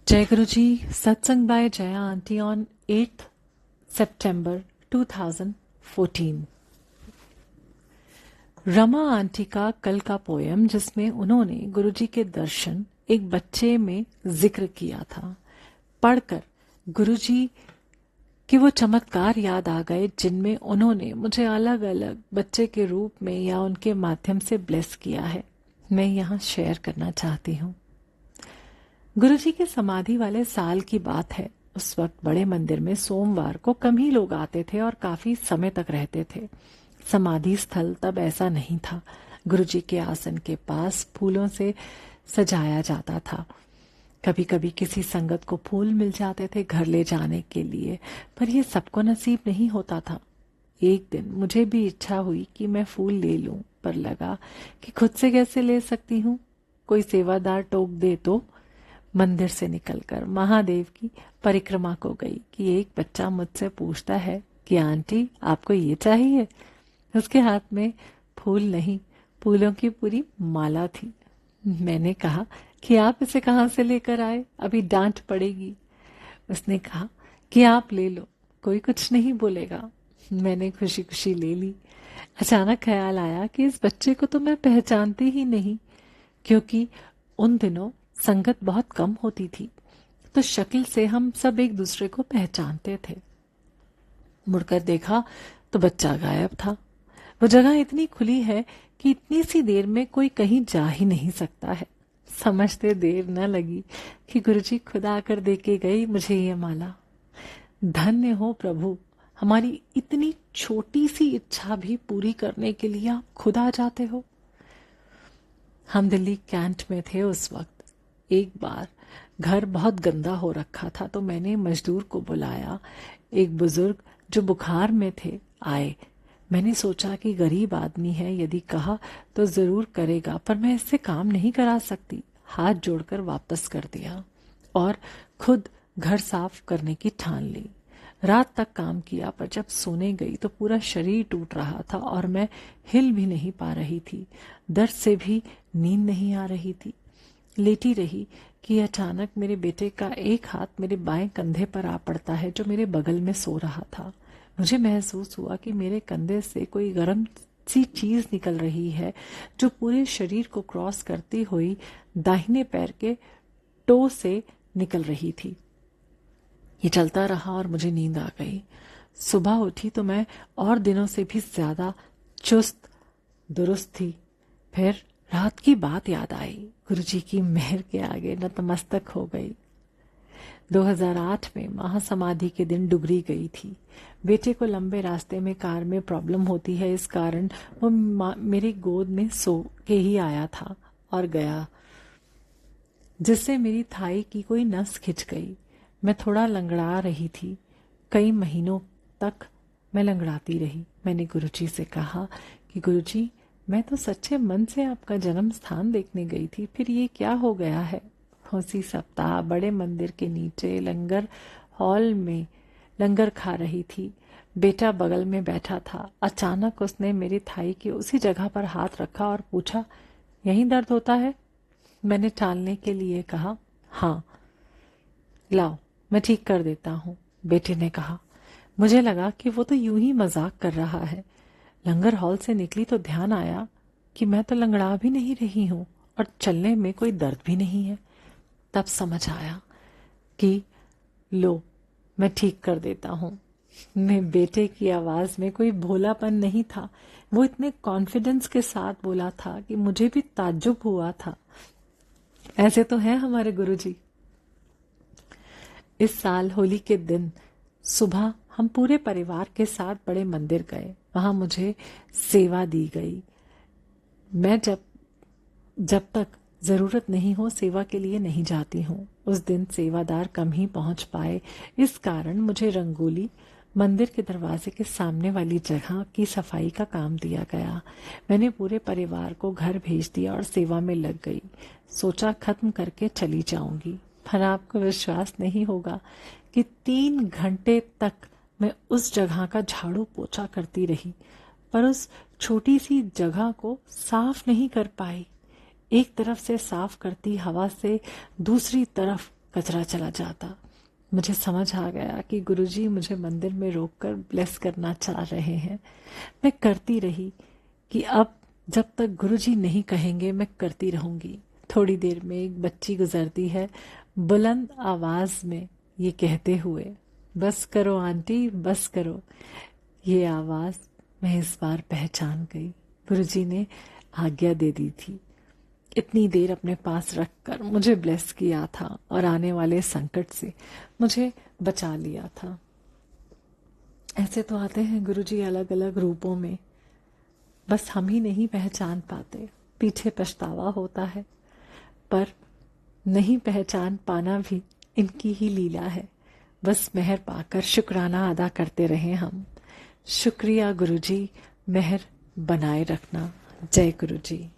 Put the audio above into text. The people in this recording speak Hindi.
जय गुरु जी। सत्संग by Jaya aunty on 8th September 2014। Rama aunty का कल का पोयम जिसमें उन्होंने गुरुजी के दर्शन एक बच्चे में जिक्र किया था, पढ़कर गुरुजी के वो चमत्कार याद आ गए जिनमें उन्होंने मुझे अलग अलग बच्चे के रूप में या उनके माध्यम से ब्लेस किया है। मैं यहाँ शेयर करना चाहती हूँ। गुरुजी के समाधि वाले साल की बात है। उस वक्त बड़े मंदिर में सोमवार को कम ही लोग आते थे और काफी समय तक रहते थे। समाधि स्थल तब ऐसा नहीं था। गुरुजी के आसन के पास फूलों से सजाया जाता था। कभी कभी किसी संगत को फूल मिल जाते थे घर ले जाने के लिए, पर यह सबको नसीब नहीं होता था। एक दिन मुझे भी इच्छा हुई कि मैं फूल ले लूं, पर लगा कि खुद से कैसे ले सकती हूँ, कोई सेवादार टोक दे तो। मंदिर से निकलकर महादेव की परिक्रमा को गई कि एक बच्चा मुझसे पूछता है कि आंटी आपको ये चाहिए। उसके हाथ में फूल नहीं, फूलों की पूरी माला थी। मैंने कहा कि आप इसे कहाँ से लेकर आए, अभी डांट पड़ेगी। उसने कहा कि आप ले लो, कोई कुछ नहीं बोलेगा। मैंने खुशी खुशी ले ली। अचानक ख्याल आया कि इस बच्चे को तो मैं पहचानती ही नहीं, क्योंकि उन दिनों संगत बहुत कम होती थी, तो शक्ल से हम सब एक दूसरे को पहचानते थे। मुड़कर देखा तो बच्चा गायब था। वो जगह इतनी खुली है कि इतनी सी देर में कोई कहीं जा ही नहीं सकता है। समझते देर न लगी कि गुरुजी खुद आकर देके गई मुझे ये माला। धन्य हो प्रभु, हमारी इतनी छोटी सी इच्छा भी पूरी करने के लिए आप खुद आ जाते हो। हम दिल्ली कैंट में थे उस वक्त। एक बार घर बहुत गंदा हो रखा था तो मैंने मजदूर को बुलाया। एक बुजुर्ग जो बुखार में थे आए। मैंने सोचा कि गरीब आदमी है, यदि कहा तो जरूर करेगा, पर मैं इससे काम नहीं करा सकती। हाथ जोड़कर वापस कर दिया और खुद घर साफ करने की ठान ली। रात तक काम किया, पर जब सोने गई तो पूरा शरीर टूट रहा था और मैं हिल भी नहीं पा रही थी। दर्द से भी नींद नहीं आ रही थी। लेटी रही कि अचानक मेरे बेटे का एक हाथ मेरे बाएं कंधे पर आ पड़ता है, जो मेरे बगल में सो रहा था। मुझे महसूस हुआ कि मेरे कंधे से कोई गर्म सी चीज निकल रही है, जो पूरे शरीर को क्रॉस करती हुई दाहिने पैर के टो से निकल रही थी। ये चलता रहा और मुझे नींद आ गई। सुबह उठी तो मैं और दिनों से भी ज्यादा चुस्त दुरुस्त थी। फिर रात की बात याद आई। गुरुजी की मेहर के आगे नतमस्तक हो गई। 2008 में महासमाधि के दिन डुगरी गई थी। बेटे को लंबे रास्ते में कार में प्रॉब्लम होती है, इस कारण वो मेरी गोद में सो के ही आया था और गया, जिससे मेरी थाई की कोई नस खिंच गई। मैं थोड़ा लंगड़ा रही थी। कई महीनों तक मैं लंगड़ाती रही। मैंने गुरुजी से कहा कि गुरुजी, मैं तो सच्चे मन से आपका जन्म स्थान देखने गई थी, फिर ये क्या हो गया है। उसी सप्ताह बड़े मंदिर के नीचे लंगर हॉल में लंगर खा रही थी। बेटा बगल में बैठा था। अचानक उसने मेरी थाई की उसी जगह पर हाथ रखा और पूछा, यहीं दर्द होता है? मैंने टालने के लिए कहा, हाँ, लाओ मैं ठीक कर देता हूँ। बेटे ने कहा। मुझे लगा कि वो तो यूं ही मजाक कर रहा है। लंगर हॉल से निकली तो ध्यान आया कि मैं तो लंगड़ा भी नहीं रही हूँ और चलने में कोई दर्द भी नहीं है। तब समझ आया कि लो, मैं ठीक कर देता हूँ। मैं बेटे की आवाज में कोई भोलापन नहीं था। वो इतने कॉन्फिडेंस के साथ बोला था कि मुझे भी ताज्जुब हुआ था। ऐसे तो हैं हमारे गुरुजी। इस साल होली के दिन सुबह हम पूरे परिवार के साथ बड़े मंदिर गए। वहां मुझे सेवा दी गई। मैं जब तक जरूरत नहीं हो सेवा के लिए नहीं जाती हूँ। उस दिन सेवादार कम ही पहुंच पाए, इस कारण मुझे रंगोली मंदिर के दरवाजे के सामने वाली जगह की सफाई का काम दिया गया। मैंने पूरे परिवार को घर भेज दिया और सेवा में लग गई। सोचा खत्म करके चली जाऊंगी, पर आपको विश्वास नहीं होगा कि 3 घंटे तक मैं उस जगह का झाड़ू पोछा करती रही, पर उस छोटी सी जगह को साफ नहीं कर पाई। एक तरफ से साफ करती हवा से दूसरी तरफ कचरा चला जाता। मुझे समझ आ गया कि गुरुजी मुझे मंदिर में रोककर ब्लेस करना चाह रहे हैं। मैं करती रही कि अब जब तक गुरुजी नहीं कहेंगे मैं करती रहूंगी। थोड़ी देर में एक बच्ची गुजरती है बुलंद आवाज में ये कहते हुए, बस करो आंटी बस करो। ये आवाज मैं इस बार पहचान गई। गुरुजी ने आज्ञा दे दी थी। इतनी देर अपने पास रखकर मुझे ब्लेस किया था और आने वाले संकट से मुझे बचा लिया था। ऐसे तो आते हैं गुरुजी अलग अलग रूपों में, बस हम ही नहीं पहचान पाते। पीछे पछतावा होता है, पर नहीं पहचान पाना भी इनकी ही लीला है। बस मेहर पाकर शुक्राना अदा करते रहें हम। शुक्रिया गुरुजी, मेहर बनाए रखना। जय गुरुजी।